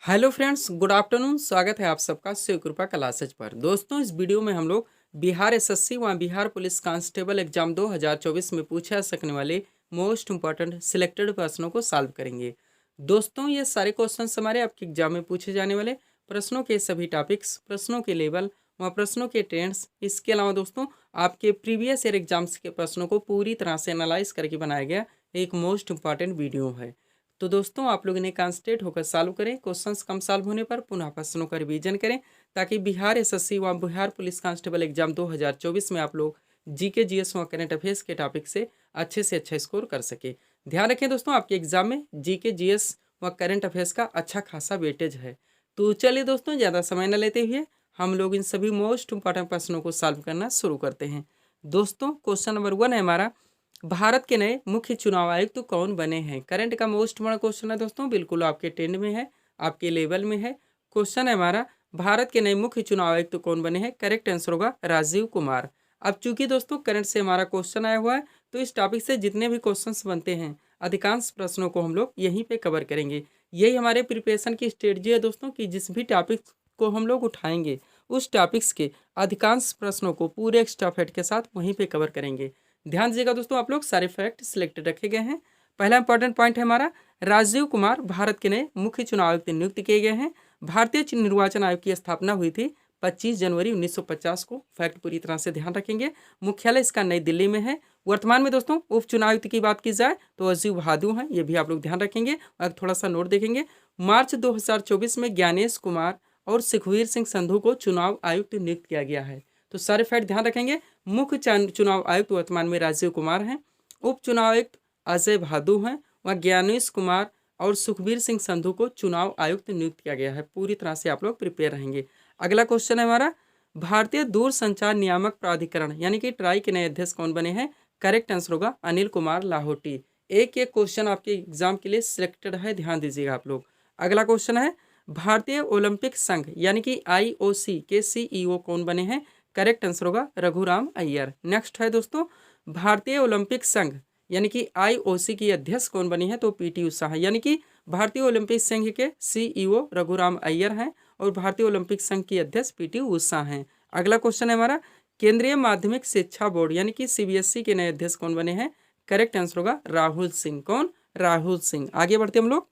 Hello friends, good afternoon. स्वागत है आप सबका शिव कृपा क्लासेज पर। दोस्तों, इस वीडियो में हम लोग बिहार एसएससी व बिहार पुलिस कांस्टेबल एग्जाम 2024 में पूछे जा सकने वाले मोस्ट इंपॉर्टेंट सिलेक्टेड प्रश्नों को सॉल्व करेंगे। दोस्तों, ये सारे क्वेश्चन हमारे आपके एग्जाम में पूछे जाने वाले प्रश्नों के सभी टॉपिक्स, प्रश्नों के लेवल व प्रश्नों के ट्रेंड्स, इसके अलावा दोस्तों आपके प्रीवियस ईयर एग्जाम्स के प्रश्नों को पूरी तरह से एनालाइज करके बनाया गया एक मोस्ट इंपॉर्टेंट वीडियो है। तो दोस्तों, आप लोग इन्हें कॉन्सेंट्रेट होकर सॉल्व करें। क्वेश्चंस कम सॉल्व होने पर पुनः प्रश्नों का रिवीजन करें, ताकि बिहार एसएससी व बिहार पुलिस कांस्टेबल एग्जाम 2024 में आप लोग जीके जीएस व करंट अफेयर्स के टॉपिक से अच्छा स्कोर कर सके। ध्यान रखें दोस्तों, आपके एग्जाम में जीके जीएस व करंट अफेयर्स का अच्छा खासा वेटेज है। तो चलिए दोस्तों, ज़्यादा समय न लेते हुए हम लोग इन सभी मोस्ट इंपॉर्टेंट प्रश्नों को सॉल्व करना शुरू करते हैं। दोस्तों, क्वेश्चन नंबर 1 है हमारा, भारत के नए मुख्य चुनाव आयुक्त तो कौन बने हैं। करंट का मोस्ट बड़ा क्वेश्चन है दोस्तों, बिल्कुल आपके ट्रेंड में है, आपके लेवल में है। क्वेश्चन है हमारा, भारत के नए मुख्य चुनाव आयुक्त तो कौन बने हैं। करेक्ट आंसर होगा राजीव कुमार। अब चूंकि दोस्तों करंट से हमारा क्वेश्चन आया हुआ है, तो इस टॉपिक से जितने भी क्वेश्चंस बनते हैं अधिकांश प्रश्नों को हम लोग यहीं पे कवर करेंगे। यही हमारे प्रिपरेशन की स्ट्रेटजी है दोस्तों, कि जिस भी टॉपिक को हम लोग उठाएंगे उस टॉपिक्स के अधिकांश प्रश्नों को पूरे एक्स्ट्रा फैक्ट के साथ वहीं पे कवर करेंगे। ध्यान दीजिएगा दोस्तों, आप लोग सारे फैक्ट सिलेक्टेड रखे गए हैं। पहला इंपॉर्टेंट पॉइंट है हमारा, राजीव कुमार भारत के नए मुख्य चुनाव आयुक्त नियुक्त किए गए हैं। भारतीय निर्वाचन आयोग की स्थापना हुई थी 25 जनवरी 1950 को। फैक्ट पूरी तरह से ध्यान रखेंगे। मुख्यालय इसका नई दिल्ली में है। वर्तमान में दोस्तों उपचुनाव आयुक्त की बात की जाए तो अजीब भादु हैं, ये भी आप लोग ध्यान रखेंगे। और थोड़ा सा नोट देखेंगे, मार्च 2024 में ज्ञानेश कुमार और सुखवीर सिंह संधू को चुनाव आयुक्त नियुक्त किया गया है। तो सारे फैक्ट ध्यान रखेंगे। मुख्य चुनाव आयुक्त वर्तमान में राजीव कुमार हैं, उप चुनाव आयुक्त अजय भादु हैं, व ज्ञानेश कुमार और सुखबीर सिंह संधू को चुनाव आयुक्त नियुक्त किया गया है। पूरी तरह से आप लोग प्रिपेयर रहेंगे। अगला क्वेश्चन है हमारा, भारतीय दूरसंचार नियामक प्राधिकरण यानी कि ट्राई के नए अध्यक्ष कौन बने हैं। करेक्ट आंसर होगा अनिल कुमार लाहौटी। एक एक क्वेश्चन आपके एग्जाम के लिए सिलेक्टेड है, ध्यान दीजिएगा आप लोग। अगला क्वेश्चन है, भारतीय ओलंपिक संघ यानी कि आईओसी के सीईओ कौन बने हैं। करेक्ट आंसर होगा रघुराम अय्यर। नेक्स्ट है दोस्तों, भारतीय ओलंपिक संघ यानी कि आईओसी की अध्यक्ष कौन बनी है, तो पीटी उषा है। यानी कि भारतीय ओलंपिक संघ के सीईओ रघुराम अय्यर हैं और भारतीय ओलंपिक संघ की अध्यक्ष पीटी उषा हैं। अगला क्वेश्चन है हमारा, केंद्रीय माध्यमिक शिक्षा बोर्ड यानी कि सीबीएसई के नए अध्यक्ष कौन बने हैं। करेक्ट आंसर होगा राहुल सिंह। कौन? राहुल सिंह। आगे बढ़ते हम लोग।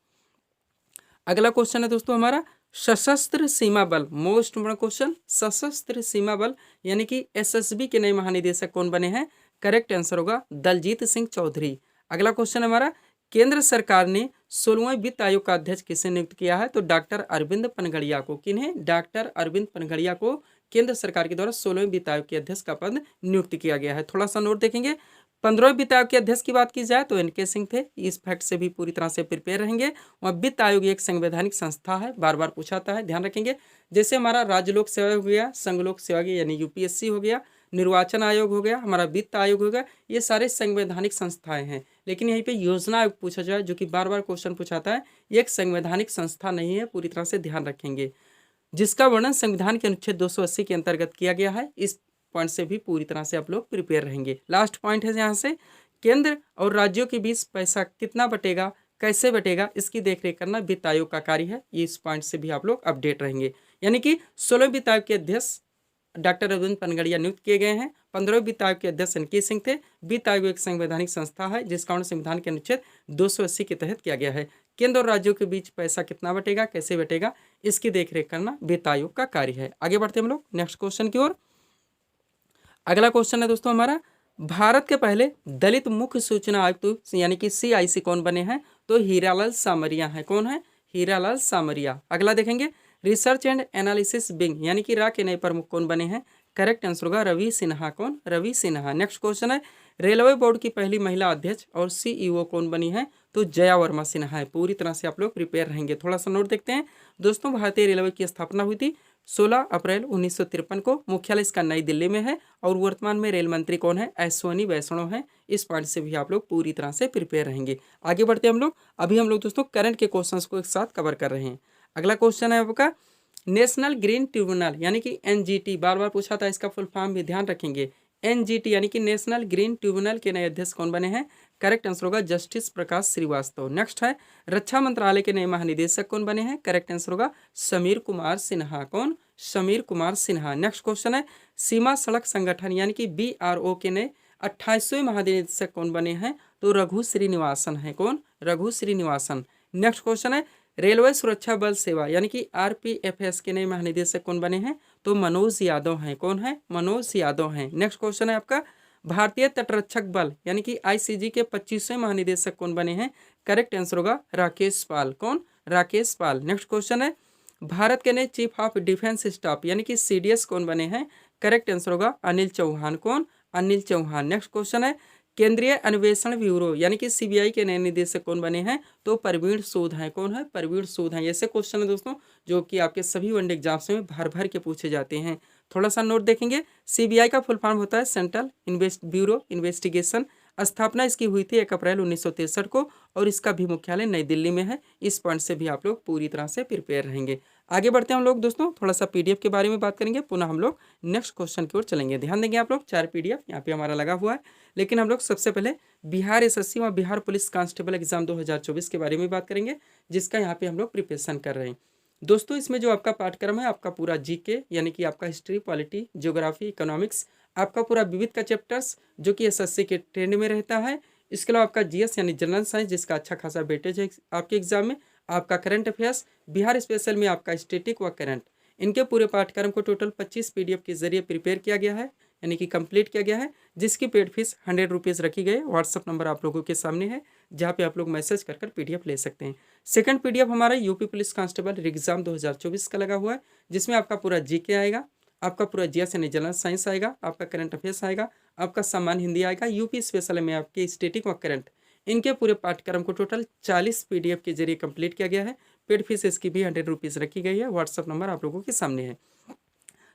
अगला क्वेश्चन है दोस्तों हमारा, सशस्त्र सीमा बल, मोस्ट इंपोर्टेंट क्वेश्चन। सशस्त्र सीमा बल यानी कि एसएसबी के नए महानिदेशक कौन बने हैं। करेक्ट आंसर होगा दलजीत सिंह चौधरी। अगला क्वेश्चन हमारा, केंद्र सरकार ने 16वें वित्त आयोग का अध्यक्ष किसे नियुक्त किया है, तो डॉक्टर अरविंद पनगड़िया को। किन्हें? डॉक्टर अरविंद पनगड़िया को केंद्र सरकार के द्वारा 16वें वित्त आयोग के अध्यक्ष का पद नियुक्त किया गया है। थोड़ा सा नोट देखेंगे, 15वें वित्त आयोग के अध्यक्ष की बात की जाए तो एनके सिंह थे। इस फैक्ट से भी पूरी तरह से प्रिपेयर रहेंगे। वह वित्त आयोग एक संवैधानिक संस्था है, बार बार पूछाता है, ध्यान रखेंगे। जैसे हमारा राज्य लोक सेवा हो गया, संघ लोक सेवा यानी यूपीएससी हो गया, निर्वाचन आयोग हो गया, हमारा वित्त आयोग हो गया, ये सारे संवैधानिक संस्थाएं हैं। लेकिन यहीं पे योजना आयोग पूछा जाए, जो कि बार बार क्वेश्चन पूछाता है, ये एक संवैधानिक संस्था नहीं है, पूरी तरह से ध्यान रखेंगे। जिसका वर्णन संविधान के अनुच्छेद 280 के अंतर्गत किया गया है। इस पॉइंट से भी पूरी तरह से आप लोग प्रिपेयर रहेंगे। लास्ट पॉइंट है यहाँ से, केंद्र और राज्यों के बीच पैसा कितना बटेगा, कैसे बटेगा, इसकी देखरेख करना वित्त आयोग का कार्य है। ये इस पॉइंट से भी आप लोग अपडेट रहेंगे। यानी कि 16वें वित्त आयोग के अध्यक्ष डॉक्टर अरविंद पनगड़िया नियुक्त किए गए हैं। 15वें वित्त आयोग के अध्यक्ष एनके सिंह थे। वित्त आयोग एक संवैधानिक संस्था है, जिसका उन्हें संविधान के अनुच्छेद 280 के तहत किया गया है। केंद्र और राज्यों के बीच पैसा कितना बटेगा, कैसे बटेगा, इसकी देखरेख करना वित्त आयोग का कार्य है। आगे बढ़ते हम लोग नेक्स्ट क्वेश्चन की ओर। अगला क्वेश्चन है दोस्तों हमारा, भारत के पहले दलित मुख्य सूचना आयुक्त यानी कि सीआईसी कौन बने हैं, तो हीरालाल सामरिया हैं। कौन है? हीरालाल सामरिया। अगला देखेंगे, रिसर्च एंड एनालिसिस विंग यानी कि रा के नए प्रमुख कौन बने हैं। करेक्ट आंसर होगा रवि सिन्हा। कौन? रवि सिन्हा। नेक्स्ट क्वेश्चन है, रेलवे बोर्ड की पहली महिला अध्यक्ष और सीईओ कौन बनी है, तो जया वर्मा सिन्हा है। पूरी तरह से आप लोग प्रिपेयर रहेंगे। थोड़ा सा नोट देखते हैं दोस्तों, भारतीय रेलवे की स्थापना हुई थी 16 अप्रैल 1953 को। मुख्यालय इसका नई दिल्ली में है और वर्तमान में रेल मंत्री कौन है? अश्वनी वैष्णव है। इस पॉइंट से भी आप लोग पूरी तरह से प्रिपेयर रहेंगे। आगे बढ़ते हम लोग। अभी हम लोग दोस्तों करंट के क्वेश्चंस को एक साथ कवर कर रहे हैं। अगला क्वेश्चन है आपका, नेशनल ग्रीन ट्रिब्यूनल यानी कि एनजीटी, बार बार पूछा था, इसका फुल फॉर्म भी ध्यान रखेंगे। NGT यानी कि नेशनल ग्रीन ट्रिब्यूनल के नए अध्यक्ष कौन बने हैं? करेक्ट आंसर होगा जस्टिस प्रकाश श्रीवास्तव। नेक्स्ट है रक्षा मंत्रालय के नए महानिदेशक कौन बने हैं? करेक्ट आंसर होगा समीर कुमार सिन्हा। कौन? समीर कुमार सिन्हा। नेक्स्ट क्वेश्चन है सीमा सड़क संगठन यानी कि BRO के नए 28वें महानिदेशक कौन बने हैं? तो रघु श्रीनिवासन है। कौन? रघु श्रीनिवासन। नेक्स्ट क्वेश्चन है रेलवे सुरक्षा बल सेवा यानी कि RPFS के नए महानिदेशक कौन बने हैं? तो मनोज यादव हैं। कौन है? मनोज यादव हैं। नेक्स्ट क्वेश्चन है आपका भारतीय तटरक्षक बल यानी कि ICG के 25वें महानिदेशक कौन बने हैं? करेक्ट आंसर होगा राकेश पाल। कौन? राकेश पाल। नेक्स्ट क्वेश्चन है भारत के नए चीफ ऑफ डिफेंस स्टाफ यानी कि CDS कौन बने हैं? करेक्ट आंसर होगा अनिल चौहान। कौन? अनिल चौहान। नेक्स्ट क्वेश्चन है केंद्रीय अन्वेषण ब्यूरो यानी कि CBI के नए निदेशक कौन बने हैं? तो परवीन सूद हैं। कौन है? परवीन सूद हैं। ऐसे क्वेश्चन है दोस्तों जो कि आपके सभी वनडे एग्जाम्स में भर भर के पूछे जाते हैं। थोड़ा सा नोट देखेंगे। CBI का फुल फॉर्म होता है सेंट्रल ब्यूरो इन्वेस्टिगेशन। स्थापना इसकी हुई थी 1 अप्रैल 1963 को और इसका भी मुख्यालय नई दिल्ली में है। इस पॉइंट से भी आप लोग पूरी तरह से प्रिपेयर रहेंगे। आगे बढ़ते हैं हम लोग दोस्तों, थोड़ा सा PDF के बारे में बात करेंगे, पुनः हम लोग नेक्स्ट क्वेश्चन की ओर चलेंगे। ध्यान देंगे आप लोग, 4 PDF यहाँ पे हमारा लगा हुआ है। लेकिन हम लोग सबसे पहले बिहार SSC व बिहार पुलिस कांस्टेबल एग्जाम 2024 के बारे में बात करेंगे, जिसका यहाँ पे हम लोग प्रिपरेशन कर रहे हैं। दोस्तों इसमें जो आपका पाठ्यक्रम है आपका पूरा GK यानी कि आपका हिस्ट्री, पॉलिटी, ज्योग्राफी, इकोनॉमिक्स, आपका पूरा विविध का चैप्टर्स जो कि SSC के ट्रेंड में रहता है। इसके अलावा आपका GS यानी जनरल साइंस जिसका अच्छा खासा वेटेज है आपके एग्जाम में, आपका करंट अफेयर्स, बिहार स्पेशल में आपका स्टैटिक व करंट, इनके पूरे पाठ्यक्रम को टोटल 25 PDF के जरिए प्रिपेयर किया गया है यानी कि कंप्लीट किया गया है, जिसकी पेड फीस 100 रुपीज़ रखी गई है। व्हाट्सअप नंबर आप लोगों के सामने है जहाँ पे आप लोग मैसेज कर PDF ले सकते हैं। सेकंड PDF हमारा यूपी पुलिस कांस्टेबल एग्जाम 2024 का लगा हुआ है, जिसमें आपका पूरा GK आएगा, आपका पूरा GS यानी जनरल साइंस आएगा, आपका करंट अफेयर्स आएगा, आपका सामान्य हिंदी आएगा, यूपी स्पेशल में आपके स्टैटिक व करंट, इनके पूरे पाठ्यक्रम को टोटल 40 PDF के जरिए कंप्लीट किया गया है। पेड फीस इसकी भी 100 रुपीज़ रखी गई है। व्हाट्सअप नंबर आप लोगों के सामने है।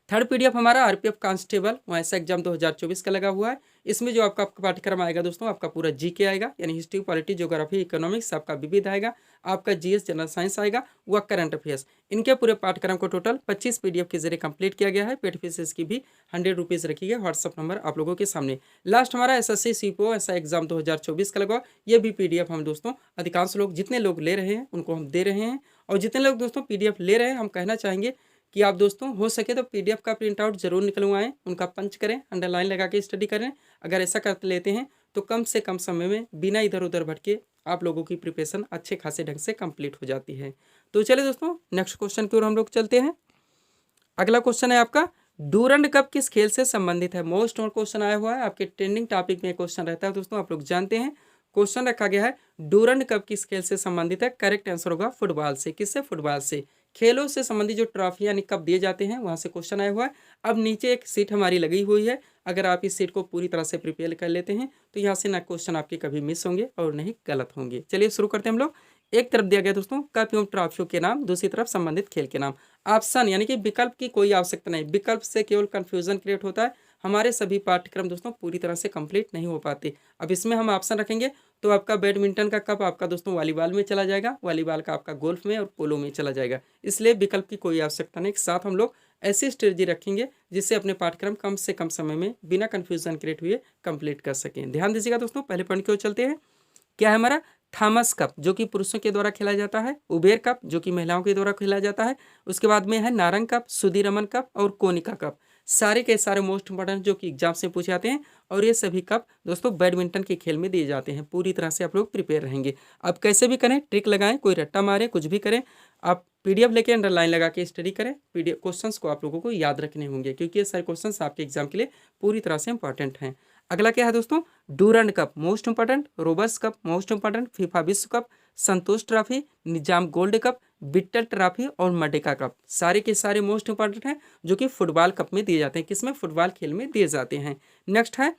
थर्ड PDF हमारा RPF कांस्टेबल वैसा एग्जाम 2024 का लगा हुआ है। इसमें जो आपका पाठ्यक्रम आएगा दोस्तों, आपका पूरा GK आएगा यानी हिस्ट्री, पॉलिटी, ज्योग्राफी, इकोनॉमिक्स, आपका विविध आएगा, आपका GS जनरल साइंस आएगा, व करंट अफेयर्स, इनके पूरे पाठ्यक्रम को टोटल 25 PDF के जरिए कंप्लीट किया गया है। पेड फीस इसकी भी 100 रुपीज़ रखी है। व्हाट्सअप नंबर आप लोगों के सामने। लास्ट हमारा SSC CPO ऐसा एग्जाम 2024 का लगा, ये भी PDF हम दोस्तों अधिकांश लोग जितने लोग ले रहे हैं उनको हम दे रहे हैं, और जितने लोग दोस्तों PDF ले रहे हैं हम कहना चाहेंगे कि आप दोस्तों हो सके तो PDF का प्रिंट आउट जरूर निकलवाएं, उनका पंच करें, अंडरलाइन लगा के स्टडी करें। अगर ऐसा कर लेते हैं तो कम से कम समय में बिना इधर उधर भटके आप लोगों की प्रिपरेशन अच्छे खासे ढंग से कंप्लीट हो जाती है। तो चलिए दोस्तों नेक्स्ट क्वेश्चन की ओर हम लोग चलते हैं। अगला क्वेश्चन है आपका डूरंड कप किस खेल से संबंधित है? मोस्ट और क्वेश्चन आया हुआ है, आपके ट्रेंडिंग टॉपिक में क्वेश्चन रहता है दोस्तों, आप लोग जानते हैं। क्वेश्चन रखा गया है डूरंड कप किस खेल से संबंधित है? करेक्ट आंसर होगा फुटबॉल से। किससे? फुटबॉल से। खेलों से संबंधित जो ट्रॉफी यानी कप दिए जाते हैं वहां से क्वेश्चन आया हुआ है। अब नीचे एक सीट हमारी लगी हुई है, अगर आप इस सीट को पूरी तरह से प्रिपेयर कर लेते हैं तो यहाँ से ना क्वेश्चन आपके कभी मिस होंगे और नहीं गलत होंगे। चलिए शुरू करते हैं हम लोग। एक तरफ दिया गया दोस्तों कप एवं ट्रॉफियों के नाम, दूसरी तरफ संबंधित खेल के नाम। ऑप्शन यानी कि विकल्प की कोई आवश्यकता नहीं, विकल्प से केवल कंफ्यूजन क्रिएट होता है। हमारे सभी पाठ्यक्रम दोस्तों पूरी तरह से कंप्लीट नहीं हो पाते। अब इसमें हम ऑप्शन रखेंगे तो आपका बैडमिंटन का कप आपका दोस्तों वॉलीबॉल में चला जाएगा, वॉलीबॉल का आपका गोल्फ में और पोलो में चला जाएगा। इसलिए विकल्प की कोई आवश्यकता नहीं। साथ हम लोग ऐसी स्ट्रेटजी रखेंगे जिससे अपने पाठ्यक्रम कम से कम समय में बिना कंफ्यूजन क्रिएट हुए कंप्लीट कर सकें। ध्यान दीजिएगा दोस्तों, पहले पॉइंट की ओर चलते हैं। क्या है हमारा? थॉमस कप जो कि पुरुषों के द्वारा खेला जाता है, उबेर कप जो कि महिलाओं के द्वारा खेला जाता है, उसके बाद में है नारंग कप, सुधीरमन कप और कोनिका कप। सारे के सारे मोस्ट इंपॉर्टेंट जो कि एग्जाम से पूछे जाते हैं, और ये सभी कप दोस्तों बैडमिंटन के खेल में दिए जाते हैं। पूरी तरह से आप लोग प्रिपेयर रहेंगे। अब कैसे भी करें, ट्रिक लगाएं, कोई रट्टा मारे, कुछ भी करें, आप PDF लेके अंडरलाइन लगा के स्टडी करें। PDF क्वेश्चंस को आप लोगों को याद रखने होंगे क्योंकि ये सारे क्वेश्चंस आपके एग्जाम के लिए पूरी तरह से इंपॉर्टेंट हैं। अगला क्या है दोस्तों? Durand cup most important, robbers cup most important, FIFA विश्व कप, संतोष ट्रॉफी, निजाम गोल्ड कप, बिट्टल ट्रॉफी और मर्डेका कप। सारे के सारे मोस्ट इंपॉर्टेंट हैं जो कि फुटबॉल कप में दिए जाते हैं। किसमें? फुटबॉल खेल में दिए जाते हैं। नेक्स्ट है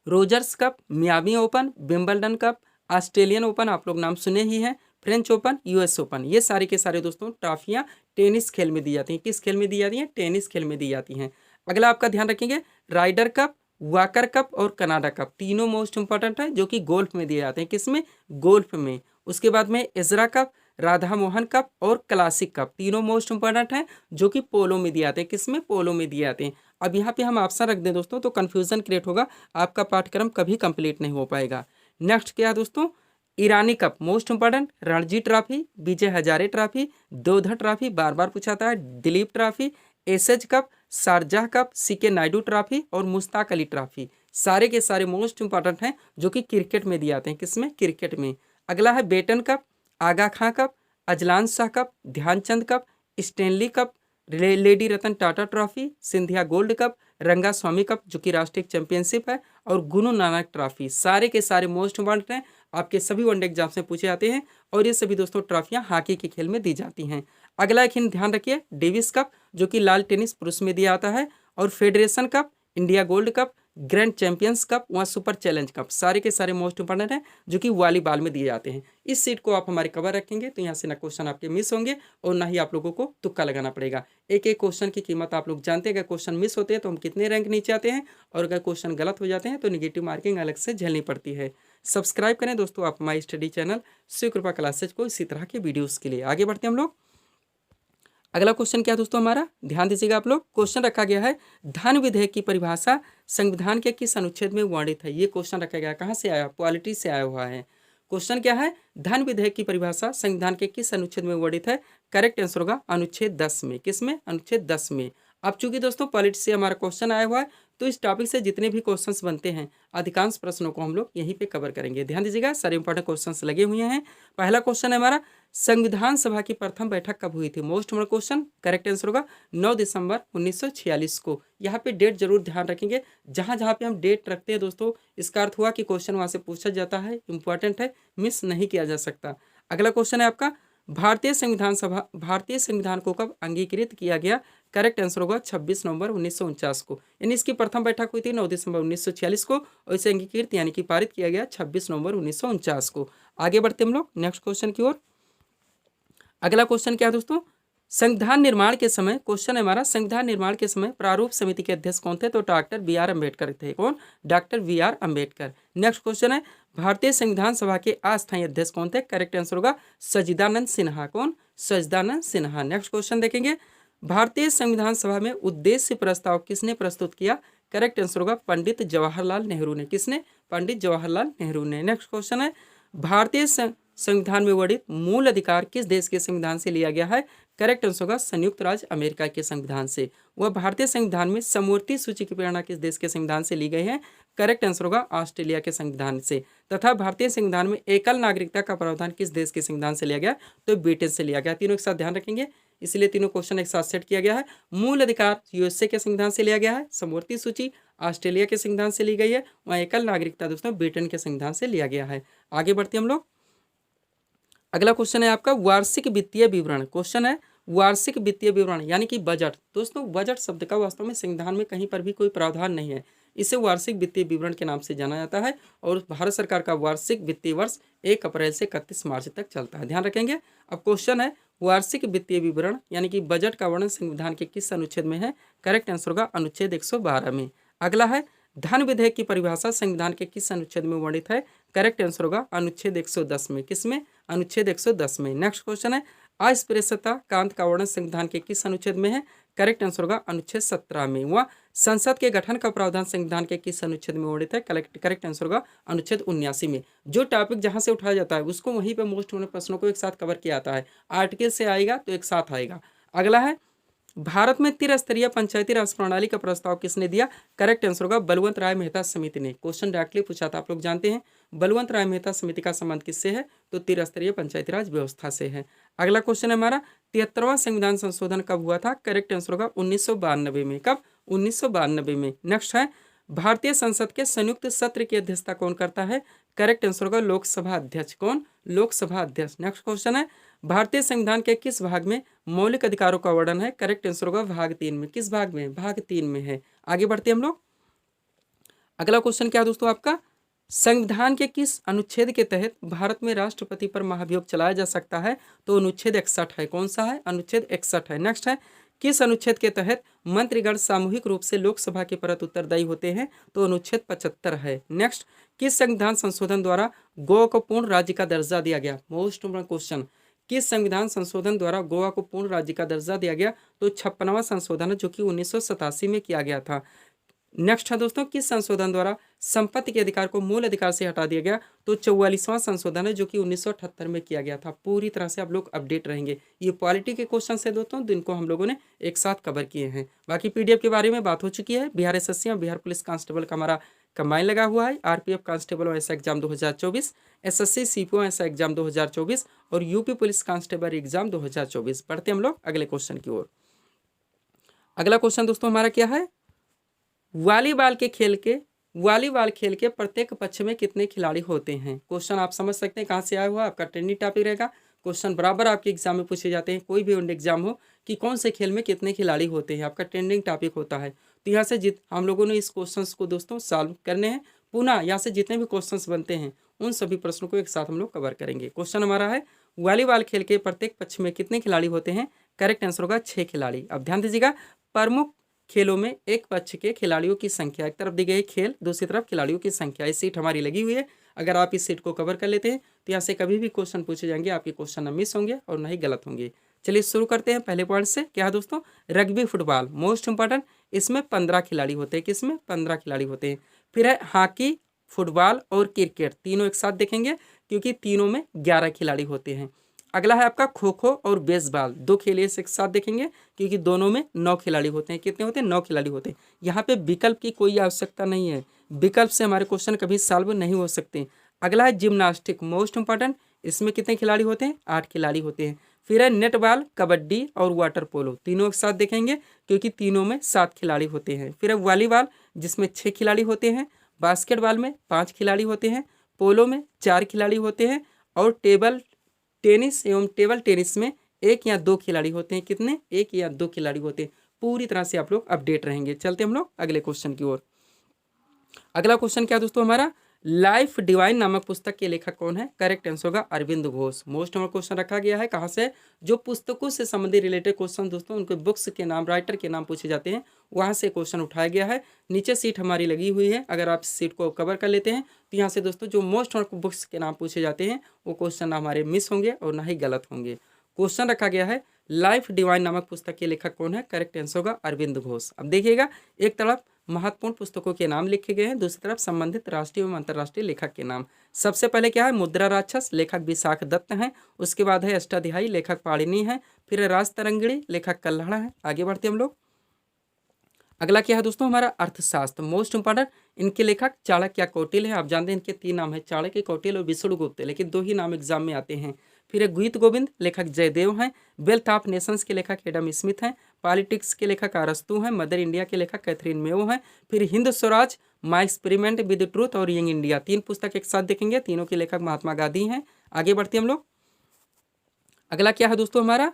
Rogers cup, Miami open, Wimbledon cup, Australian open आप लोग नाम सुने ही हैं, फ्रेंच ओपन, US ओपन। ये सारे के सारे दोस्तों ट्रॉफियाँ टेनिस खेल में दी जाती हैं। किस खेल में दी जाती हैं? टेनिस खेल में दी जाती हैं। अगला आपका ध्यान रखेंगे राइडर कप, वाकर कप और कनाडा कप, तीनों मोस्ट इंपॉर्टेंट है जो कि गोल्फ में दिए जाते हैं। किसमें? गोल्फ में। उसके बाद में Ezra cup, Radha Mohan cup और क्लासिक कप, तीनों मोस्ट इंपॉर्टेंट हैं जो कि पोलो में दिए आते हैं। किसमें? पोलो में दिए आते हैं। अब यहाँ पे हम ऑप्शन रख दें दोस्तों तो कन्फ्यूजन क्रिएट होगा, आपका पाठ्यक्रम कभी कंप्लीट नहीं हो पाएगा। नेक्स्ट क्या है दोस्तों? Irani cup most important, Ranji trophy, Vijay Hazare trophy, Deodhar trophy बार बार पूछा था, Duleep trophy, SH cup, Sharjah cup, CK Naidu trophy और मुश्ताक अली ट्रॉफी, सारे के सारे मोस्ट इंपॉर्टेंट हैं जो कि क्रिकेट में दिए आते हैं। किसमें? क्रिकेट में। अगला है Beighton cup, Aga Khan cup, Azlan Shah cup, Dhyanchand cup, Stanley cup, lady Ratan Tata trophy, Scindia gold cup, Ranga Swami cup जो कि राष्ट्रीय चैंपियनशिप है, और गुरु नानक ट्रॉफी, सारे के सारे मोस्ट इंपॉर्टेंट हैं, आपके सभी वनडे एग्जाम्स में पूछे जाते हैं। और ये सभी दोस्तों ट्रॉफियां हॉकी के खेल में दी जाती हैं। अगला एक हिंट ध्यान रखिए, डेविस कप जो कि लाल टेनिस पुरुष में दिया आता है, और federation cup, India gold cup, grand champions cup व सुपर चैलेंज कप, सारे के सारे मोस्ट इंपॉर्टेंट हैं जो कि वॉलीबॉल में दिए जाते हैं। इस सीट को आप हमारे कवर रखेंगे तो यहाँ से ना क्वेश्चन आपके मिस होंगे और ना ही आप लोगों को तुक्का लगाना पड़ेगा। एक एक क्वेश्चन की कीमत आप लोग जानते हैं, अगर क्वेश्चन मिस होते हैं तो हम कितने रैंक नीचे आते हैं, और अगर क्वेश्चन गलत हो जाते हैं तो निगेटिव मार्किंग अलग से झेलनी पड़ती है। सब्सक्राइब करें दोस्तों आप माई स्टडी चैनल शिव कृपा क्लासेज को इसी तरह के वीडियोज़ के लिए। आगे बढ़ते हैं हम लोग। अगला क्वेश्चन क्या है दोस्तों हमारा, ध्यान दीजिएगा आप लोग। क्वेश्चन रखा गया है धन विधेयक की परिभाषा संविधान के किस अनुच्छेद में वर्णित है। ये क्वेश्चन रखा गया, कहाँ से आया? पॉलिटी से आया हुआ है। क्वेश्चन क्या है? धन विधेयक की परिभाषा संविधान के किस अनुच्छेद में वर्णित है? करेक्ट आंसर होगा अनुच्छेद 10 में। किसमें? अनुच्छेद 10 में। अब चूंकि दोस्तों पॉलिटी से हमारा क्वेश्चन आया हुआ है तो इस टॉपिक से जितने भी क्वेश्चंस बनते हैं अधिकांश प्रश्नों को हम लोग यहीं पे कवर करेंगे। ध्यान दीजिएगा, सारे इंपॉर्टेंट क्वेश्चंस लगे हुए हैं। पहला क्वेश्चन है हमारा, संविधान सभा की प्रथम बैठक कब हुई थी? Most important question. Correct answer होगा 9 दिसंबर 1946 को। यहाँ पे डेट जरूर ध्यान रखेंगे, जहाँ जहाँ पे हम डेट रखते हैं दोस्तों इसका अर्थ हुआ कि क्वेश्चन वहाँ से पूछा जाता है, इंपॉर्टेंट है, मिस नहीं किया जा सकता। अगला क्वेश्चन है आपका, भारतीय संविधान को कब अंगीकृत किया गया? करेक्ट आंसर होगा 26 नवंबर 1949 को। यानी इसकी प्रथम बैठक हुई थी 9 दिसंबर 1946 को और इसे अंगीकृत यानी कि पारित किया गया 26 नवंबर 1949 को। आगे बढ़ते हम लोग नेक्स्ट क्वेश्चन की ओर। अगला क्वेश्चन क्या है दोस्तों, संविधान निर्माण के समय, क्वेश्चन है हमारा, संविधान निर्माण के समय प्रारूप समिति के अध्यक्ष कौन थे? तो डॉक्टर बी आर अम्बेडकर थे। कौन? Doctor B R Ambedkar. Next question है, भारतीय संविधान सभा के अस्थायी अध्यक्ष कौन थे? करेक्ट आंसर होगा सच्चिदानंद सिन्हा। कौन? सच्चिदानंद सिन्हा। नेक्स्ट क्वेश्चन देखेंगे, भारतीय संविधान सभा में उद्देश्य प्रस्ताव किसने प्रस्तुत किया? करेक्ट आंसर होगा पंडित जवाहरलाल नेहरू ने। किसने? पंडित जवाहरलाल नेहरू ने। नेक्स्ट क्वेश्चन है, भारतीय संविधान में वर्णित मूल अधिकार किस देश के संविधान से लिया गया है? करेक्ट आंसर होगा संयुक्त राज्य अमेरिका के संविधान से। वह भारतीय संविधान में समवर्ती सूची की प्रेरणा किस देश के संविधान से ली गई है? करेक्ट आंसर होगा ऑस्ट्रेलिया के संविधान से। तथा भारतीय संविधान में एकल नागरिकता का प्रावधान किस देश के संविधान से लिया गया? तो ब्रिटेन से लिया गया। तीनों एक साथ ध्यान रखेंगे, इसलिए तीनों क्वेश्चन एक साथ सेट किया गया है। मूल अधिकार यूएसए के संविधान से लिया गया है, समवर्ती सूची ऑस्ट्रेलिया के संविधान से ली गई है, वहाँ एकल नागरिकता दोस्तों ब्रिटेन के संविधान से लिया गया है। आगे बढ़ते हम लोग। अगला क्वेश्चन है आपका वार्षिक वित्तीय विवरण। क्वेश्चन है वार्षिक वित्तीय विवरण यानी कि बजट। दोस्तों बजट शब्द का वास्तव में संविधान में कहीं पर भी कोई प्रावधान नहीं है, इसे वार्षिक वित्तीय विवरण के नाम से जाना जाता है और भारत सरकार का वार्षिक वित्तीय वर्ष 1 अप्रैल से 31 मार्च तक चलता है। ध्यान रखेंगे। अब क्वेश्चन है वार्षिक वित्तीय विवरण यानी कि बजट का वर्णन संविधान के किस अनुच्छेद में है? करेक्ट आंसर होगा अनुच्छेद 112 में। अगला है धन विधेयक की परिभाषा संविधान के किस अनुच्छेद में वर्णित है? करेक्ट आंसर होगा अनुच्छेद 110 में। किसमें? अनुच्छेद 110 में। नेक्स्ट क्वेश्चन है अस्पृश्यता कांत का वर्णन संविधान के किस अनुच्छेद में है? करेक्ट आंसर होगा अनुच्छेद 17 में। वह संसद के गठन का प्रावधान संविधान के किस अनुच्छेद में वर्णित है? करेक्ट आंसर होगा अनुच्छेद 79 में। जो टॉपिक जहां से उठाया जाता है उसको वहीं पे मोस्ट होने प्रश्नों को एक साथ कवर किया जाता है, आर्टिकल से आएगा तो एक साथ आएगा। अगला है भारत में त्रिस्तरीय पंचायती राज प्रणाली का प्रस्ताव किसने दिया? करेक्ट आंसर होगा बलवंत राय मेहता समिति ने। क्वेश्चन डायरेक्टली पूछा था, आप लोग जानते हैं बलवंत राय मेहता समिति का संबंध किससे है? तो त्रिस्तरीय पंचायती राज व्यवस्था से है। अगला क्वेश्चन है हमारा 73वां संविधान संशोधन कब हुआ था? करेक्ट आंसर होगा 1992 में। कब? 1992 में। नेक्स्ट है भारतीय संसद के संयुक्त सत्र की अध्यक्षता कौन करता है? करेक्ट आंसर होगा लोकसभा अध्यक्ष। कौन? लोकसभा अध्यक्ष। नेक्स्ट क्वेश्चन है भारतीय संविधान के किस भाग में मौलिक अधिकारों का वर्णन है? करेक्ट आंसर होगा भाग 3 में। किस भाग में? भाग 3 में है। आगे बढ़ते हम लोग। अगला क्वेश्चन क्या है दोस्तों आपका, संविधान के किस अनुच्छेद के तहत भारत में राष्ट्रपति पर महाभियोग चलाया जा सकता है? तो अनुच्छेद 61 है। कौन सा है? अनुच्छेद 61 है। नेक्स्ट है किस अनुच्छेद के तहत मंत्रीगण सामूहिक रूप से लोकसभा के प्रति उत्तरदायी होते हैं? तो अनुच्छेद 75 है। नेक्स्ट किस संविधान संशोधन द्वारा गौ को पूर्ण राज्य का दर्जा दिया गया? Most important question. किस संविधान संशोधन द्वारा गोवा को पूर्ण राज्य का दर्जा दिया गया? तो 56वां संशोधन है, जो कि 1987 में किया गया था। नेक्स्ट है दोस्तों, किस संशोधन द्वारा संपत्ति के अधिकार को मूल अधिकार से हटा दिया गया? तो 44वां संशोधन है, जो कि 1978 में किया गया था। पूरी तरह से आप लोग अपडेट रहेंगे। ये पॉलिटी के क्वेश्चन है दोस्तों, जिनको हम लोगों ने एक साथ कवर किए हैं। बाकी पीडीएफ के बारे में बात हो चुकी है। बिहार एसएससी और बिहार पुलिस कांस्टेबल का हमारा कंबाइन लगा हुआ है। आरपीएफ कांस्टेबल और ऐसा एग्जाम 2024, एसएससी सीपीओ ऐसा एग्जाम 2024 और यूपी पुलिस कांस्टेबल एग्जाम 2024। पढ़ते हम लोग अगले क्वेश्चन की ओर। अगला क्वेश्चन दोस्तों हमारा क्या है? वॉलीबॉल खेल के प्रत्येक पक्ष में कितने खिलाड़ी होते हैं? क्वेश्चन आप समझ सकते हैं कहाँ से आया हुआ, आपका ट्रेंडिंग टॉपिक रहेगा। क्वेश्चन बराबर आपके एग्जाम में पूछे जाते हैं, कोई भी एग्जाम हो, कि कौन से खेल में कितने खिलाड़ी होते हैं, आपका ट्रेंडिंग टॉपिक होता है। तो यहाँ से हम लोगों ने इस क्वेश्चन को दोस्तों सॉल्व करने हैं। पुनः यहाँ से जितने भी क्वेश्चन बनते हैं उन सभी प्रश्नों को एक साथ हम लोग कवर करेंगे। क्वेश्चन हमारा है, वॉलीबॉल खेल के प्रत्येक पक्ष में कितने खिलाड़ी होते हैं? करेक्ट आंसर होगा 6 खिलाड़ी। अब ध्यान दीजिएगा, प्रमुख खेलों में एक पक्ष के खिलाड़ियों की संख्या, एक तरफ दी गई खेल, दूसरी तरफ खिलाड़ियों की संख्या। इस सीट हमारी लगी हुई है। अगर आप इस सीट को कवर कर लेते हैं तो यहाँ से कभी भी क्वेश्चन पूछे जाएंगे, आपके क्वेश्चन न मिस होंगे और न ही गलत होंगे। चलिए शुरू करते हैं पहले पॉइंट से। क्या है दोस्तों? रग्बी फुटबॉल मोस्ट इंपॉर्टेंट, इसमें 15 खिलाड़ी होते हैं। किसमें? 15 खिलाड़ी होते हैं। फिर है हॉकी, फुटबॉल और क्रिकेट, तीनों एक साथ देखेंगे क्योंकि तीनों में 11 खिलाड़ी होते हैं। अगला है आपका खो खो और बेसबॉल, 2 खेल एक साथ देखेंगे क्योंकि दोनों में 9 खिलाड़ी होते हैं। कितने होते हैं? 9 खिलाड़ी होते हैं। यहाँ पे विकल्प की कोई आवश्यकता नहीं है, विकल्प से हमारे क्वेश्चन कभी सॉल्व नहीं हो सकते। अगला है जिम्नास्टिक मोस्ट इंपॉर्टेंट, इसमें कितने खिलाड़ी होते हैं? 8 खिलाड़ी होते हैं। फिर है नेटबॉल, कबड्डी और वाटर पोलो, तीनों एक साथ देखेंगे क्योंकि तीनों में 7 खिलाड़ी होते हैं। फिर है वॉलीबॉल, जिसमें 6 खिलाड़ी होते हैं। बास्केटबॉल में 5 खिलाड़ी होते हैं। पोलो में 4 खिलाड़ी होते हैं। और टेबल टेनिस में 1 या 2 खिलाड़ी होते हैं। कितने? 1 या 2 खिलाड़ी होते हैं। पूरी तरह से आप लोग अपडेट रहेंगे। चलते हम लोग अगले क्वेश्चन की ओर। अगला क्वेश्चन क्या दोस्तों हमारा? लाइफ डिवाइन नामक पुस्तक के लेखक कौन है? करेक्ट आंसर होगा Aurobindo Ghosh. Most number question रखा गया है। कहाँ से? जो पुस्तकों से संबंधित रिलेटेड क्वेश्चन दोस्तों, उनके बुक्स के नाम, राइटर के नाम पूछे जाते हैं, वहाँ से क्वेश्चन उठाया गया है। नीचे सीट हमारी लगी हुई है, अगर आप सीट को कवर कर लेते हैं तो यहाँ से दोस्तों जो मोस्ट नंबर बुक्स के नाम पूछे जाते हैं वो क्वेश्चन ना हमारे मिस होंगे और ना ही गलत होंगे। क्वेश्चन रखा गया है, लाइफ डिवाइन नामक पुस्तक के लेखक कौन है? करेक्ट आंसर होगा अरविंद घोष। अब देखिएगा, एक तरफ महत्वपूर्ण पुस्तकों के नाम लिखे गए हैं, दूसरी तरफ संबंधित राष्ट्रीय एवं अंतर्राष्ट्रीय लेखक के नाम। सबसे पहले क्या है? मुद्रा राक्षस, लेखक विशाख दत्त हैं। उसके बाद है अष्टाध्यायी, लेखक पाणिनि है। फिर राज तरंगिणी, लेखक कल्हड़ है। आगे बढ़ते हम लोग। अगला क्या है दोस्तों हमारा? अर्थशास्त्र मोस्ट इंपॉर्टेंट, इनके लेखक चाणक्य, कौटिल्य है। आप जानते हैं इनके 3 नाम है, चाणक्य, कौटिल्य और विष्णुगुप्त, लेकिन 2 ही नाम एग्जाम में आते हैं। फिर गीत गोविंद, लेखक जयदेव हैं। वेल्थ ऑफ नेशंस के लेखक एडम स्मिथ हैं। पॉलिटिक्स के लेखक अरस्तु हैं। मदर इंडिया के लेखक कैथरीन मेयो हैं। फिर Hind Swaraj, my experiment with truth और यंग इंडिया, 3 पुस्तक एक साथ देखेंगे। तीनों के लेखक महात्मा गांधी हैं। आगे बढ़ते हम लोग। अगला क्या है दोस्तों हमारा?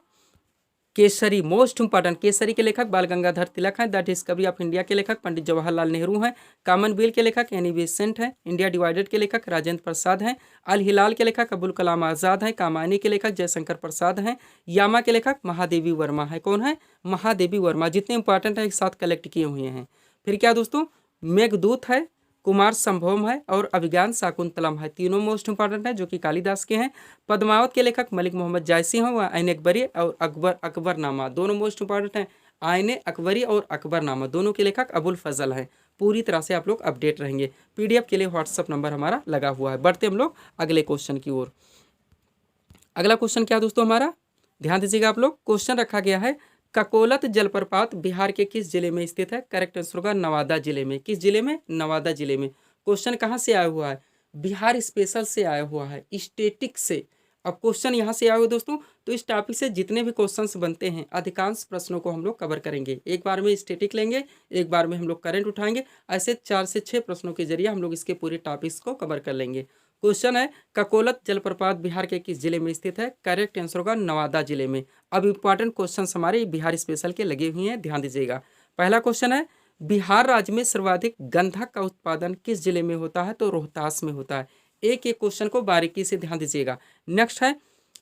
केसरी मोस्ट इंपॉर्टेंट, केसरी के लेखक बाल गंगाधर तिलक हैं। द डिस्कवरी ऑफ इंडिया के लेखक पंडित जवाहरलाल नेहरू हैं। कॉमनवेल्थ के लेखक एनी बेसेंट हैं। इंडिया डिवाइडेड के लेखक राजेंद्र प्रसाद हैं। अल हिलाल के लेखक अबुल कलाम आज़ाद हैं। कामायनी के लेखक जयशंकर प्रसाद हैं। यामा के लेखक महादेवी वर्मा है। कौन है? महादेवी वर्मा। जितने इंपॉर्टेंट है एक साथ कलेक्ट किए हुए हैं। फिर क्या दोस्तों? मेघदूत है, कुमार संभवम है और अभिज्ञान शाकुंतलम है, तीनों मोस्ट इंपॉर्टेंट है जो कि कालिदास के हैं। पद्मावत के लेखक मलिक मोहम्मद जायसी हैं। वह आइन अकबरी और अकबरनामा, दोनों मोस्ट इंपॉर्टेंट हैं। आइन अकबरी और अकबरनामा दोनों के लेखक अबुल फजल हैं। पूरी तरह से आप लोग अपडेट रहेंगे। पीडीएफ के लिए व्हाट्सअप नंबर हमारा लगा हुआ है। बढ़ते हम लोग अगले क्वेश्चन की ओर। अगला क्वेश्चन क्या दोस्तों हमारा? ध्यान दीजिएगा आप लोग। क्वेश्चन रखा गया है, ककोलत जलप्रपात बिहार के किस जिले में स्थित है? करेक्ट आंसर होगा नवादा जिले में। किस जिले में? नवादा जिले में। क्वेश्चन कहाँ से आया हुआ है? बिहार स्पेशल से आया हुआ है, स्टेटिक से। अब क्वेश्चन यहाँ से आया हुआ दोस्तों, तो इस टॉपिक से जितने भी क्वेश्चंस बनते हैं अधिकांश प्रश्नों को हम लोग कवर करेंगे। एक बार में स्टेटिक लेंगे, एक बार में हम लोग करंट उठाएंगे, ऐसे 4 से 6 प्रश्नों के जरिए हम लोग इसके पूरे टॉपिक्स को कवर कर लेंगे। क्वेश्चन है, ककोलत जलप्रपात बिहार के किस जिले में स्थित है? करेक्ट आंसर होगा नवादा जिले में। अब इंपॉर्टेंट क्वेश्चन हमारे बिहार स्पेशल के लगे हुए हैं, ध्यान दीजिएगा। पहला क्वेश्चन है, बिहार राज्य में सर्वाधिक गंधक का उत्पादन किस जिले में होता है? तो रोहतास में होता है। एक एक क्वेश्चन को बारीकी से ध्यान दीजिएगा। नेक्स्ट है,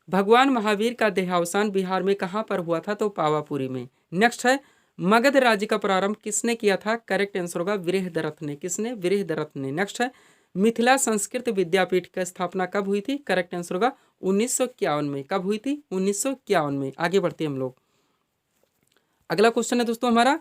भगवान महावीर का देहावसान बिहार में कहाँ पर हुआ था? तो पावापुरी में। नेक्स्ट है, मगध राज्य का प्रारंभ किसने किया था? करेक्ट आंसर होगा बृहदरथ ने। किसने? बृहदरथ ने। नेक्स्ट है, मिथिला संस्कृत विद्यापीठ की स्थापना कब हुई थी? करेक्ट आंसर होगा 1951 में। कब हुई थी? 1951 में। आगे बढ़ते हैं हम लोग। अगला क्वेश्चन है दोस्तों हमारा,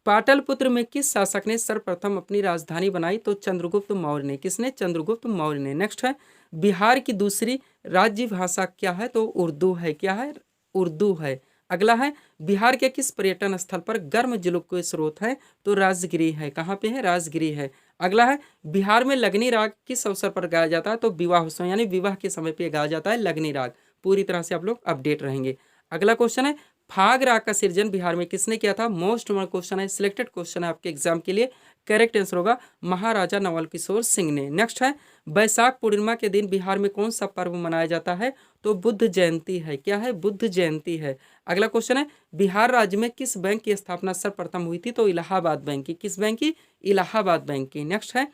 पाटलिपुत्र में किस शासक ने सर्वप्रथम अपनी राजधानी बनाई? तो चंद्रगुप्त मौर्य ने। किसने? चंद्रगुप्त मौर्य ने। नेक्स्ट है, बिहार की दूसरी राज्य भाषा क्या है? तो उर्दू है। क्या है? उर्दू है। अगला है, बिहार के किस पर्यटन स्थल पर गर्म जल के स्रोत है? तो राजगिरी है। कहाँ पे है? राजगिरी है। अगला है, बिहार में लगनी राग किस अवसर पर गाया जाता है? तो विवाह उत्सव यानी विवाह के समय पे गाया जाता है लगनी राग। पूरी तरह से आप लोग अपडेट रहेंगे। अगला क्वेश्चन है, फाग राग का सृजन बिहार में किसने किया था? मोस्ट इम्पोर्टेंट क्वेश्चन है, सिलेक्टेड क्वेश्चन है आपके एग्जाम के लिए। करेक्ट आंसर होगा महाराजा नवल किशोर सिंह ने। नेक्स्ट है, बैसाख पूर्णिमा के दिन बिहार में कौन सा पर्व मनाया जाता है? तो बुद्ध जयंती है। क्या है? बुद्ध जयंती है। अगला क्वेश्चन है, बिहार राज्य में किस बैंक की स्थापना सर्वप्रथम हुई थी? तो इलाहाबाद बैंक की। किस बैंक की? इलाहाबाद बैंक की। नेक्स्ट है,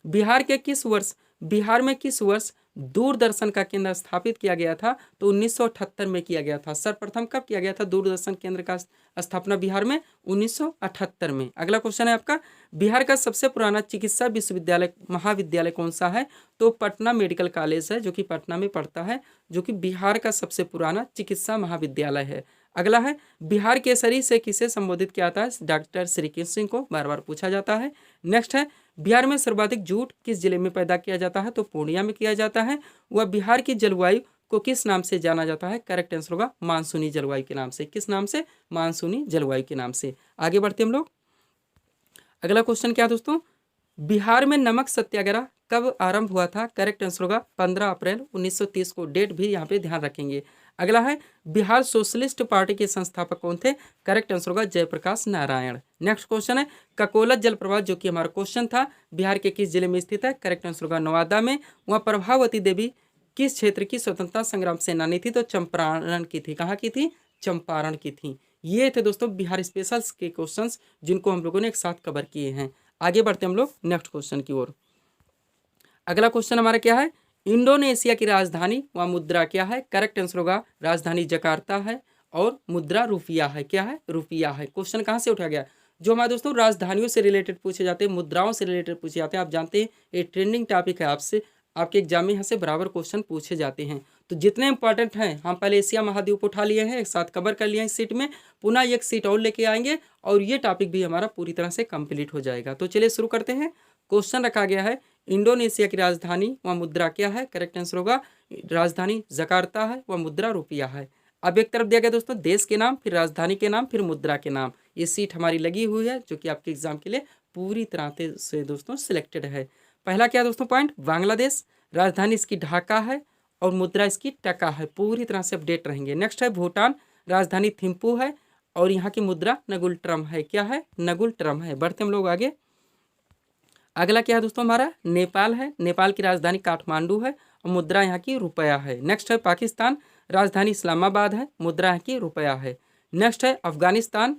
बिहार में किस वर्ष दूरदर्शन का केंद्र स्थापित किया गया था? तो 1978 में किया गया था। सर्वप्रथम कब किया गया था दूरदर्शन केंद्र का स्थापना बिहार में? 1978 में। अगला क्वेश्चन है आपका, बिहार का सबसे पुराना चिकित्सा विश्वविद्यालय महाविद्यालय कौन सा है? तो पटना मेडिकल कॉलेज है, जो कि पटना में पड़ता है, जो कि बिहार का सबसे पुराना चिकित्सा महाविद्यालय है। अगला है, बिहार केसरी से किसे संबोधित किया था? डॉक्टर श्री कृष्ण सिंह को बार बार पूछा जाता है। नेक्स्ट है, बिहार में सर्वाधिक जूट किस जिले में पैदा किया जाता है? तो पूर्णिया में किया जाता है। वह बिहार की जलवायु को किस नाम से जाना जाता है? करेक्ट आंसर होगा मानसूनी जलवायु के नाम से। किस नाम से? मानसूनी जलवायु के नाम से। आगे बढ़ते हम लोग। अगला क्वेश्चन क्या दोस्तों, बिहार में नमक सत्याग्रह कब आरंभ हुआ था? करेक्ट आंसर होगा 15 अप्रैल 1930 को। डेट भी यहाँ पे ध्यान रखेंगे। अगला है, बिहार सोशलिस्ट पार्टी के संस्थापक कौन थे? करेक्ट आंसर होगा जयप्रकाश नारायण। नेक्स्ट क्वेश्चन है, ककोलत जलप्रपात जो कि हमारा क्वेश्चन था, बिहार के किस जिले में स्थित है? करेक्ट आंसर होगा नवादा में। वहाँ प्रभावती देवी किस क्षेत्र की स्वतंत्रता संग्राम सेनानी थी? तो चंपारण की थी। कहाँ की थी? चंपारण की थी। ये थे दोस्तों बिहार स्पेशल्स के क्वेश्चंस जिनको हम लोगों ने एक साथ कवर किए हैं। आगे बढ़ते हम लोग नेक्स्ट क्वेश्चन की ओर। अगला क्वेश्चन हमारा क्या है, इंडोनेशिया की राजधानी व मुद्रा क्या है? करेक्ट आंसर होगा राजधानी जकार्ता है और मुद्रा रुपया है। क्या है? रुपया है। क्वेश्चन कहाँ से उठा गया? जो हमारे दोस्तों राजधानियों से रिलेटेड पूछे जाते हैं, मुद्राओं से रिलेटेड पूछे जाते हैं। आप जानते हैं ये ट्रेंडिंग टॉपिक है, आपसे आपके एग्जाम में यहाँ से बराबर क्वेश्चन पूछे जाते हैं। तो जितने इंपॉर्टेंट हैं, हम पहले एशिया महाद्वीप उठा लिए हैं, एक साथ कवर कर लिए हैं इस सीट में, पुनः एक सीट और लेके आएंगे और ये टॉपिक भी हमारा पूरी तरह से कंप्लीट हो जाएगा। तो चलिए शुरू करते हैं। क्वेश्चन रखा गया है, इंडोनेशिया की राजधानी व मुद्रा क्या है? करेक्ट आंसर होगा राजधानी जकार्ता है व मुद्रा रुपया है। अब एक तरफ दिया गया दोस्तों देश के नाम, फिर राजधानी के नाम, फिर मुद्रा के नाम। ये सीट हमारी लगी हुई है जो कि आपके एग्जाम के लिए पूरी तरह से दोस्तों सिलेक्टेड है। पहला क्या दोस्तों पॉइंट, बांग्लादेश, राजधानी इसकी ढाका है और मुद्रा इसकी टका है। पूरी तरह से अपडेट रहेंगे। नेक्स्ट है भूटान, राजधानी थिम्पू है और यहाँ की मुद्रा नगुल ट्रम है। क्या है? नगुल ट्रम है। बढ़ते हम लोग आगे। अगला क्या है दोस्तों हमारा, नेपाल है, नेपाल की राजधानी काठमांडू है और मुद्रा यहाँ की रुपया है। नेक्स्ट है पाकिस्तान, राजधानी इस्लामाबाद है, मुद्रा यहाँ की रुपया है। नेक्स्ट है अफगानिस्तान,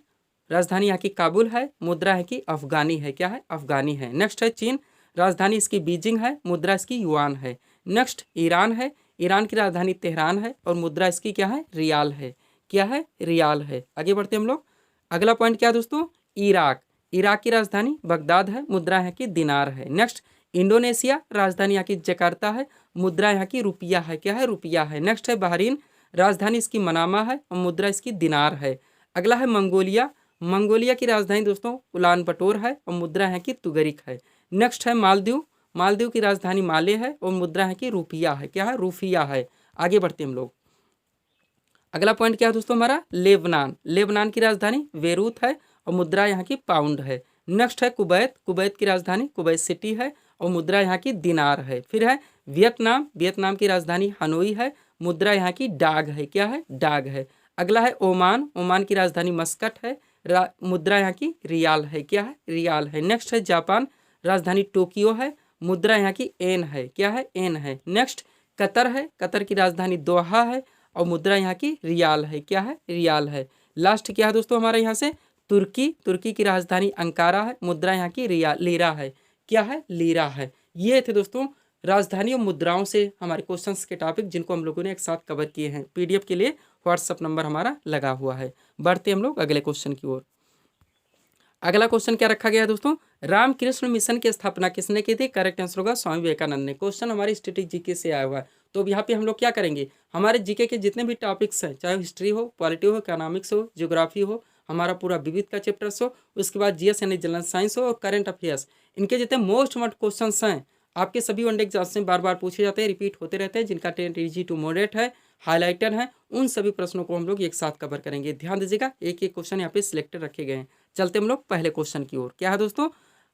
राजधानी यहाँ की काबुल है, मुद्रा यहाँ की अफगानी है। क्या है? अफगानी है। नेक्स्ट है चीन, राजधानी इसकी बीजिंग है, मुद्रा इसकी युआन है। नेक्स्ट ईरान है, ईरान की राजधानी तेहरान है और मुद्रा इसकी क्या है? रियाल है। क्या है? रियाल है। आगे बढ़ते हम लोग। अगला पॉइंट क्या है दोस्तों, इराक, इराक की राजधानी बगदाद है, मुद्रा यहाँ की दिनार है। नेक्स्ट इंडोनेशिया, राजधानी यहाँ की जकार्ता है, मुद्रा यहाँ की रुपया है। क्या है? रुपया है। नेक्स्ट है बहरीन, राजधानी इसकी मनामा है और मुद्रा इसकी दिनार है। अगला है मंगोलिया, मंगोलिया की राजधानी दोस्तों उलान बटोर है और मुद्रा यहाँ की तुगरिक है। नेक्स्ट है मालदीव, मालदीव की राजधानी माले है और मुद्रा यहाँ की रुपया है। क्या है? रुफिया है। आगे बढ़ते हम लोग। अगला पॉइंट क्या है दोस्तों हमारा, लेबनान, लेबनान की राजधानी बेरूत है और मुद्रा यहाँ की पाउंड है। नेक्स्ट है कुवैत, कुवैत की राजधानी कुवैत सिटी है और मुद्रा यहाँ की दिनार है। फिर है वियतनाम, वियतनाम की राजधानी हनोई है, मुद्रा यहाँ की डाग है। क्या है? डाग है। अगला है ओमान, ओमान की राजधानी मस्कट है, मुद्रा यहाँ की रियाल है। क्या है? रियाल है। नेक्स्ट है जापान, राजधानी टोक्यो है, मुद्रा यहाँ की एन है। क्या है? एन है। नेक्स्ट कतर है, कतर की राजधानी दोहा है और मुद्रा यहाँ की रियाल है। क्या है? रियाल है। लास्ट क्या है दोस्तों हमारे यहाँ से, तुर्की, तुर्की की राजधानी अंकारा है, मुद्रा यहाँ की लीरा है। क्या है? लीरा है। ये थे दोस्तों राजधानी और मुद्राओं से हमारे क्वेश्चंस के टॉपिक जिनको हम लोगों ने एक साथ कवर किए हैं। पीडीएफ के लिए व्हाट्सअप नंबर हमारा लगा हुआ है। बढ़ते हम लोग अगले क्वेश्चन की ओर। अगला क्वेश्चन क्या रखा गया है दोस्तों, रामकृष्ण मिशन की स्थापना किसने की थी? करेक्ट आंसर होगा स्वामी विवेकानंद ने। क्वेश्चन हमारे स्टैटिक जीके से आया हुआ है, तो अब यहाँ पे हम लोग क्या करेंगे, हमारे जीके के जितने भी टॉपिक्स हैं, चाहे हिस्ट्री हो, पॉलिटी हो, इकोनॉमिक्स हो, ज्योग्राफी हो, हमारा पूरा विविध का चैप्टर्स हो, उसके बाद जीएस यानी जनरल साइंस हो और करंट अफेयर्स, इनके जितने मोस्ट इम्पोर्टेंट क्वेश्चन हैं आपके सभी वनडे एग्जाम्स में बार बार पूछे जाते हैं, रिपीट होते रहते हैं, जिनका टेंट इजी टू मॉडरेट है, हाईलाइटर है, उन सभी प्रश्नों को हम लोग एक साथ कवर करेंगे। ध्यान दीजिएगा, एक एक क्वेश्चन यहाँ पे सिलेक्टेड रखे गए हैं। चलते हम लोग पहले क्वेश्चन की ओर। क्या है दोस्तों,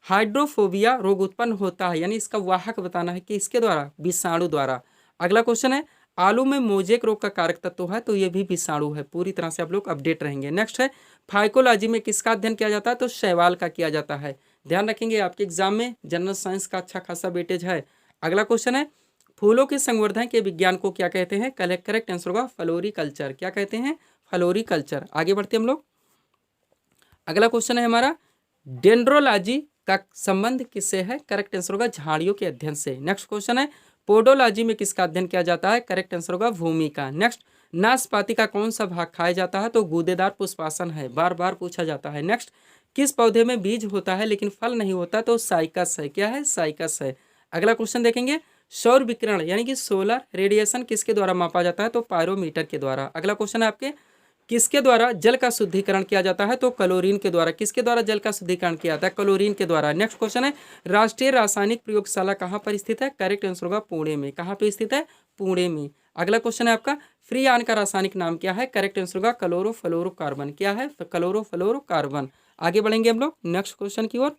हाइड्रोफोबिया रोग उत्पन्न होता है, यानी इसका वाहक बताना है कि इसके द्वारा, विषाणु द्वारा। अगला क्वेश्चन है, आलू में मोजेक रोग का कारक तत्व है, तो ये भी विषाणु है। पूरी तरह से आप लोग अपडेट रहेंगे। नेक्स्ट है, फाइकोलॉजी में किसका अध्ययन किया जाता है? तो शैवाल का किया जाता है। ध्यान रखेंगे, आपके एग्जाम में जनरल साइंस का अच्छा खासा वेटेज है। अगला क्वेश्चन है, फूलों के संवर्धन के विज्ञान को क्या कहते हैं? करेक्ट आंसर होगा फ्लोरिकल्चर। क्या कहते हैं? फ्लोरिकल्चर। आगे बढ़ते हम लोग। अगला क्वेश्चन है हमारा, डेंड्रोलॉजी का संबंध किससे है? करेक्ट आंसर होगा झाड़ियों के अध्ययन से। नेक्स्ट क्वेश्चन है, पोडोलॉजी में किसका अध्ययन किया जाता है? करेक्ट आंसर होगा भूमि का। नेक्स्ट, नाशपाती का कौन सा भाग खाया जाता है? तो गूदेदार पुष्पासन है, बार बार पूछा जाता है। नेक्स्ट, किस पौधे में बीज होता है लेकिन फल नहीं होता? तो साइकस है। क्या है? साइकस है। अगला क्वेश्चन देखेंगे, सौर विकिरण यानी कि सोलर रेडिएशन किसके द्वारा मापा जाता है? तो पायरोमीटर के द्वारा। अगला क्वेश्चन है आपके, किसके द्वारा जल का शुद्धिकरण किया जाता है? तो क्लोरीन के द्वारा। किसके द्वारा जल का शुद्धिकरण किया जाता है? क्लोरीन के द्वारा। नेक्स्ट क्वेश्चन है, राष्ट्रीय रासायनिक प्रयोगशाला कहाँ पर स्थित है? करेक्ट आंसर होगा पुणे में। कहाँ पे स्थित है? पुणे में। अगला क्वेश्चन है आपका, फ्री आन का रासायनिक नाम क्या है? करेक्ट आंसर होगा क्लोरोफ्लोरोकार्बन। क्या है? क्लोरोफ्लोरोकार्बन। आगे बढ़ेंगे हम लोग नेक्स्ट क्वेश्चन की ओर।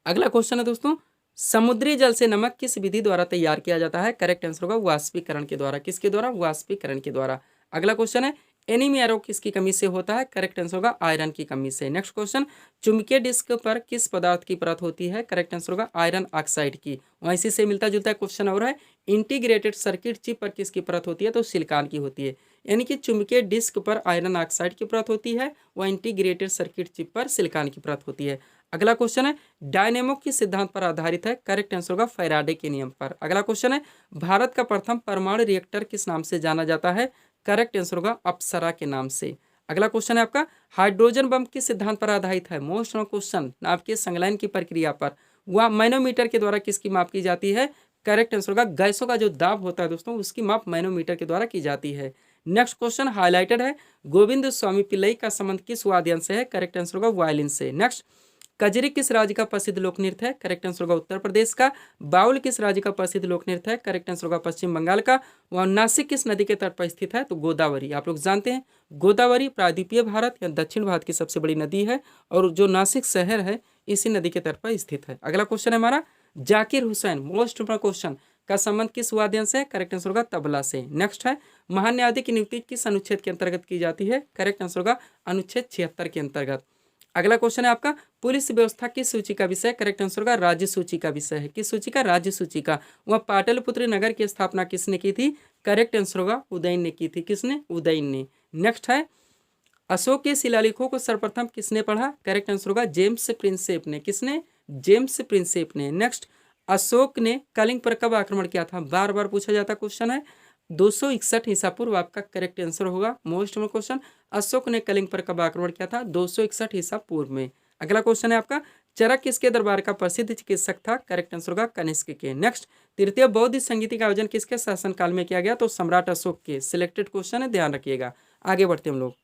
अगला क्वेश्चन है दोस्तों, समुद्री जल से नमक किस विधि द्वारा तैयार किया जाता है? करेक्ट आंसर होगा वाष्पीकरण के द्वारा। किसके द्वारा? वाष्पीकरण के द्वारा। अगला क्वेश्चन है, एनीमिया रोग किसकी कमी से होता है? करेक्ट आंसर होगा आयरन की कमी से। नेक्स्ट क्वेश्चन, चुंबकीय डिस्क पर किस पदार्थ की परत होती है? करेक्ट आंसर होगा आयरन ऑक्साइड की। वहाँ इसी से मिलता जुलता क्वेश्चन और है, इंटीग्रेटेड सर्किट चिप पर किसकी परत होती है? तो सिलिकॉन की होती है। यानी कि चुंबकीय डिस्क पर आयरन ऑक्साइड की परत होती है, वह इंटीग्रेटेड सर्किट चिप पर सिलिकॉन की परत होती है। अगला क्वेश्चन है, डायनेमो किस सिद्धांत पर आधारित है? करेक्ट आंसर होगा फैराडे के नियम पर। अगला क्वेश्चन है, भारत का प्रथम परमाणु रिएक्टर किस नाम से जाना जाता है? करेक्ट आंसर होगा अप्सरा के नाम से। अगला क्वेश्चन है आपका, हाइड्रोजन बम किस सिद्धांत पर आधारित है? मोस्ट क्वेश्चन, आपके संलयन की प्रक्रिया पर। वह मैनोमीटर के द्वारा किसकी माप की जाती है? करेक्ट आंसर होगा गैसों का जो दाब होता है दोस्तों, उसकी माप मैनोमीटर के द्वारा की जाती है। नेक्स्ट क्वेश्चन हाईलाइटेड है, गोविंद स्वामी पिल्लई का संबंध किस वाद्ययंत्र से है? करेक्ट आंसर होगा वायलिन से। नेक्स्ट, कजरी किस राज्य का प्रसिद्ध लोक नृत्य है? करेक्ट आंसर होगा उत्तर प्रदेश का। बाउल किस राज्य का प्रसिद्ध लोक नृत्य है? करेक्ट आंसर होगा पश्चिम बंगाल का। वह नासिक किस नदी के तट पर स्थित है? तो गोदावरी। आप लोग जानते हैं गोदावरी प्रायद्वीपीय भारत या दक्षिण भारत की सबसे बड़ी नदी है, और जो नासिक शहर है इसी नदी के तट पर स्थित है। अगला क्वेश्चन है हमारा, Zakir Hussain most important question का संबंध किस वाद्यंत्र से? करेक्ट आंसर होगा तबला से। नेक्स्ट है, महान्यायाधीश की नियुक्ति किस अनुच्छेद के अंतर्गत की जाती है? करेक्ट आंसर होगा अनुच्छेद 76 के अंतर्गत। अगला क्वेश्चन है आपका, पुलिस व्यवस्था किस सूची का विषय? करेक्ट आंसर होगा राज्य सूची का विषय है। किस सूची का? राज्य सूची का। वह पाटलिपुत्र नगर की स्थापना किसने की थी? करेक्ट आंसर होगा उदयन ने की थी। किसने? उदयन ने। नेक्स्ट है, अशोक के शिलालेखों को सर्वप्रथम किसने पढ़ा? करेक्ट आंसर होगा जेम्स प्रिंसेप ने। किसने? जेम्स प्रिंसेप ने। नेक्स्ट, अशोक ने कलिंग पर कब आक्रमण किया था? बार बार पूछा जाता क्वेश्चन है। 261 ईसा पूर्व आपका करेक्ट आंसर होगा। मोस्ट इम्पोर्टेंट क्वेश्चन, अशोक ने कलिंग पर कब आक्रमण किया था? 261 ईसा पूर्व में। अगला क्वेश्चन है आपका, चरक किसके दरबार का प्रसिद्ध चिकित्सक था? करेक्ट आंसर होगा कनिष्क के। नेक्स्ट, तृतीय बौद्ध संगीति का आयोजन किसके शासनकाल में किया गया? तो सम्राट अशोक के। सिलेक्टेड क्वेश्चन है, ध्यान रखिएगा। आगे बढ़ते हम लोग।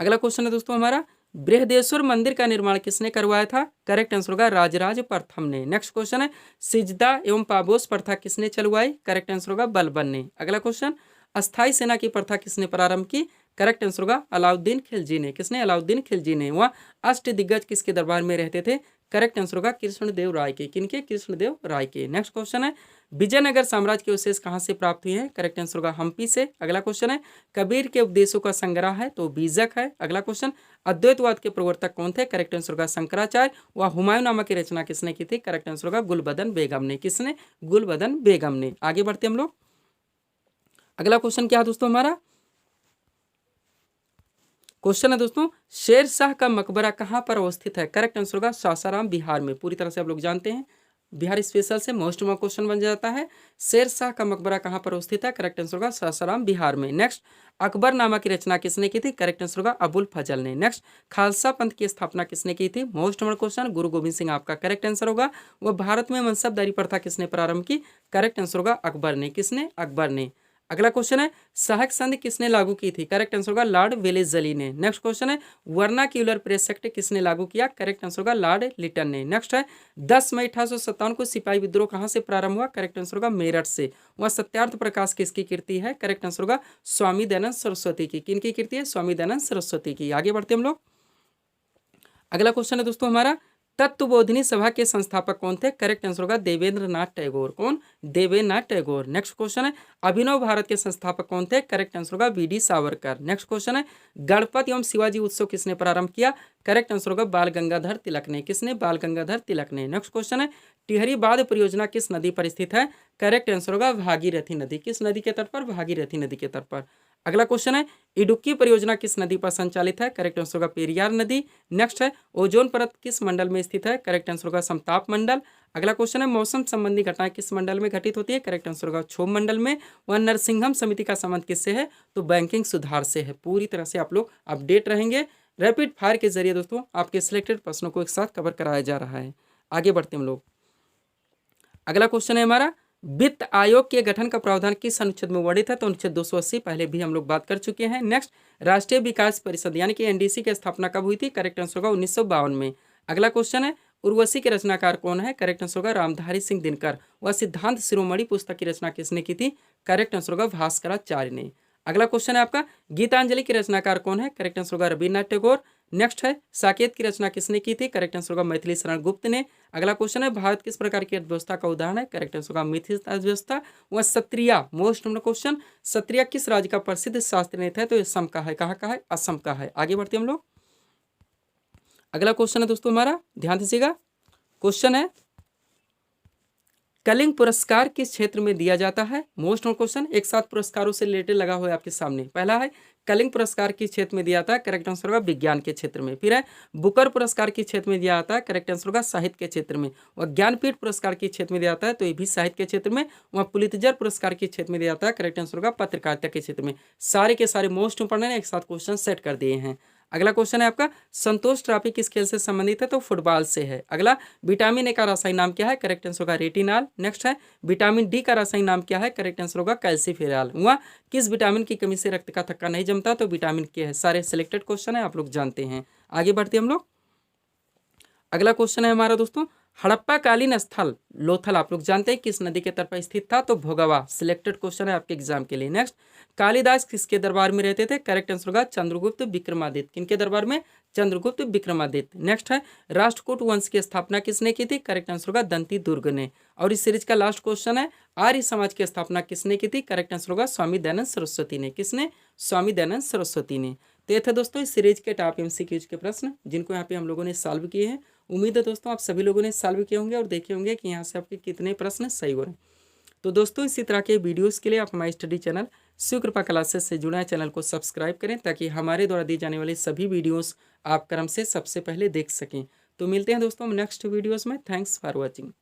अगला क्वेश्चन है दोस्तों हमारा, बृहदेश्वर मंदिर का निर्माण किसने करवाया था? करेक्ट आंसर होगा राजराज प्रथम ने। नेक्स्ट क्वेश्चन है, सिजदा एवं पाबोस प्रथा किसने चलवाई? करेक्ट आंसर होगा बलबन ने। अगला क्वेश्चन, अस्थाई सेना की प्रथा किसने प्रारंभ की? करेक्ट आंसर होगा अलाउद्दीन खिलजी ने। किसने? अलाउद्दीन खिलजी ने। वह अष्ट दिग्गज किसके दरबार में रहते थे? करेक्ट आंसर होगा कृष्णदेव राय के। किनके? कृष्णदेव राय के। नेक्स्ट क्वेश्चन है, विजयनगर साम्राज्य के अवशेष कहाँ से प्राप्त हुए हैं? करेक्ट आंसर होगा हम्पी से। अगला क्वेश्चन है, कबीर के उपदेशों का संग्रह है तो बीजक है। अगला क्वेश्चन, अद्वैतवाद के प्रवर्तक कौन थे? करेक्ट आंसर होगा शंकराचार्य। वह हुमायूंनामा की रचना किसने की थी? करेक्ट आंसर होगा गुलबदन बेगम ने। किसने? गुलबदन बेगम ने। आगे बढ़ते हम लोग। अगला क्वेश्चन क्या है दोस्तों हमारा? क्वेश्चन है दोस्तों, शेर शाह का मकबरा कहाँ पर अवस्थित है? करेक्ट आंसर होगा सासाराम बिहार में। पूरी तरह से आप लोग जानते हैं बिहार स्पेशल से मोस्ट क्वेश्चन बन जाता है। शेर शाह का मकबरा कहाँ पर स्थित है? करेक्ट आंसर होगा सासाराम बिहार में। नेक्स्ट, अकबरनामा की रचना किसने की थी? करेक्ट आंसर होगा अबुल फजल ने। नेक्स्ट, खालसा पंथ की स्थापना किसने की थी? मोस्ट क्वेश्चन गुरु गोविंद सिंह आपका करेक्ट आंसर होगा। वह भारत में मनसबदारी प्रथा किसने प्रारंभ की? करेक्ट आंसर होगा अकबर ने। किसने? अकबर ने। अगला क्वेश्चन है, सहायक संधि किसने लागू की थी? करेक्ट आंसर होगा लॉर्ड वेलेस्ली ने। नेक्स्ट क्वेश्चन है, वर्नाक्यूलर प्रेस एक्ट किसने लागू किया? करेक्ट आंसर होगा लॉर्ड लिटन ने। नेक्स्ट है, 10 मई 1857 को सिपाही विद्रोह कहां से प्रारंभ हुआ? करेक्ट आंसर होगा मेरठ से। वह सत्यार्थ प्रकाश किसकी कृति है? करेक्ट आंसर होगा स्वामी दयानंद सरस्वती की। किनकी कृति है? स्वामी दयानंद सरस्वती की। आगे बढ़ते हम लोग। अगला क्वेश्चन है दोस्तों हमारा, तत्वबोधिनी सभा के संस्थापक कौन थे? करेक्ट आंसर होगा देवेंद्र नाथ टैगोर। कौन? देवेंद्र नाथ टैगोर। नेक्स्ट क्वेश्चन है, अभिनव भारत के संस्थापक कौन थे? करेक्ट आंसर होगा वी.डी. सावरकर। नेक्स्ट क्वेश्चन है, गणपति एवं शिवाजी उत्सव किसने प्रारंभ किया? करेक्ट आंसर होगा बाल गंगाधर तिलक ने। किसने? बाल गंगाधर तिलक ने। नेक्स्ट क्वेश्चन है, टिहरी बांध परियोजना किस नदी पर स्थित है? करेक्ट आंसर होगा भागीरथी नदी। किस नदी के तट पर? भागीरथी नदी के तट पर। अगला क्वेश्चन है, इडुक्की परियोजना किस नदी पर संचालित है? करेक्ट आंसर होगा पेरियार नदी। नेक्स्ट है, ओजोन परत किस मंडल में स्थित है? करेक्ट आंसर होगा समताप मंडल। अगला क्वेश्चन है, मौसम संबंधी घटनाएं किस मंडल में घटित होती है? करेक्ट आंसर होगा क्षोभ मंडल में। वह नरसिंघम समिति का संबंध किससे है? तो बैंकिंग सुधार से है। पूरी तरह से आप लोग अपडेट रहेंगे। रैपिड फायर के जरिए दोस्तों आपके सिलेक्टेड प्रश्नों को एक साथ कवर कराया जा रहा है। आगे बढ़ते हम लोग। अगला क्वेश्चन है हमारा, वित्त आयोग के गठन का प्रावधान किस अनुच्छेद में वर्णित है? तो अनुच्छेद 280 पहले भी हम लोग बात कर चुके हैं। नेक्स्ट, राष्ट्रीय विकास परिषद यानी कि एनडीसी की स्थापना कब हुई थी? करेक्ट आंसर होगा 1952 में। अगला क्वेश्चन है, उर्वशी के रचनाकार कौन है? करेक्ट आंसर होगा रामधारी सिंह दिनकर। वह सिद्धांत शिरोमणि पुस्तक की रचना किसने की थी? करेक्ट आंसर होगा भास्कराचार्य ने। अगला क्वेश्चन है आपका, गीतांजलि के रचनाकार कौन है? करेक्ट आंसर होगा रविन्द्रनाथ टैगोर। नेक्स्ट है, साकेत की रचना किसने की थी? करेक्ट आंसर होगा मैथिली शरण गुप्त ने। अगला क्वेश्चन है, भारत किस प्रकार की अर्थव्यवस्था का उदाहरण है? करेक्ट आंसर होगा मिथिल अर्थव्यवस्था। वह Sattriya, most number question, Sattriya किस राज्य का प्रसिद्ध शास्त्रीय नृत्य है? तो असम का है। कहाँ का है? असम का है। आगे बढ़ते हम लोग। अगला क्वेश्चन है दोस्तों हमारा, ध्यान दीजिएगा। क्वेश्चन है, कलिंग पुरस्कार किस क्षेत्र में दिया जाता है? मोस्ट क्वेश्चन, एक साथ पुरस्कारों से रिलेटेड लगा हुआ है आपके सामने। पहला है, कलिंग पुरस्कार किस क्षेत्र में दिया जाता है? करेक्ट आंसर होगा विज्ञान के क्षेत्र में। फिर है, बुकर पुरस्कार किस क्षेत्र में दिया जाता है? करेक्ट आंसर होगा साहित्य के क्षेत्र में। और ज्ञानपीठ पुरस्कार किस क्षेत्र में दिया जाता है? तो ये भी साहित्य के क्षेत्र में। वह पुलित्जर पुरस्कार किस क्षेत्र में दिया जाता है? करेक्ट आंसर होगा पत्रकारिता के क्षेत्र में। सारे के सारे मोस्ट इंपोर्टेंट एक साथ क्वेश्चन सेट कर दिए हैं। अगला क्वेश्चन है आपका, संतोष ट्रॉफी किस खेल से संबंधित है? तो फुटबॉल से है। अगला, विटामिन ए का रासायनिक नाम क्या है? करेक्ट आंसर होगा रेटिनॉल। नेक्स्ट है, विटामिन डी का रासायनिक नाम क्या है? करेक्ट आंसर होगा कैल्सीफेरॉल। हुआ, किस विटामिन की कमी से रक्त का थक्का नहीं जमता? तो विटामिन के है। सारे सिलेक्टेड क्वेश्चन है, आप लोग जानते हैं। आगे बढ़ते हम लोग। अगला क्वेश्चन है हमारा दोस्तों, हड़प्पा कालीन स्थल लोथल आप लोग जानते हैं किस नदी के तट पर स्थित था? तो भोगवा। सिलेक्टेड क्वेश्चन है आपके एग्जाम के लिए। नेक्स्ट, कालिदास किसके दरबार में रहते थे? करेक्ट आंसर होगा चंद्रगुप्त विक्रमादित्य। किनके दरबार में? चंद्रगुप्त विक्रमादित्य। नेक्स्ट है, राष्ट्रकूट वंश की स्थापना किसने की थी? करेक्ट आंसर होगा दंती दुर्ग ने। और इस सीरीज का लास्ट क्वेश्चन है, आर्य समाज की स्थापना किसने की थी? करेक्ट आंसर होगा स्वामी दयानंद सरस्वती ने। किसने? स्वामी दयानंद सरस्वती ने। तो ये थे दोस्तों इस सीरीज के टॉप एमसीक्यूज के प्रश्न जिनको यहाँ पे हम लोगों ने सॉल्व किए हैं। उम्मीद है दोस्तों आप सभी लोगों ने सॉल्व किए होंगे और देखे होंगे कि यहाँ से आपके कितने प्रश्न सही हो रहे हैं। तो दोस्तों इसी तरह के वीडियोस के लिए आप हमारे स्टडी चैनल शिव कृपा क्लासेस से जुड़े चैनल को सब्सक्राइब करें ताकि हमारे द्वारा दी जाने वाली सभी वीडियोस आप क्रम से सबसे पहले देख सकें। तो मिलते हैं दोस्तों नेक्स्ट वीडियोस में। Thanks for watching.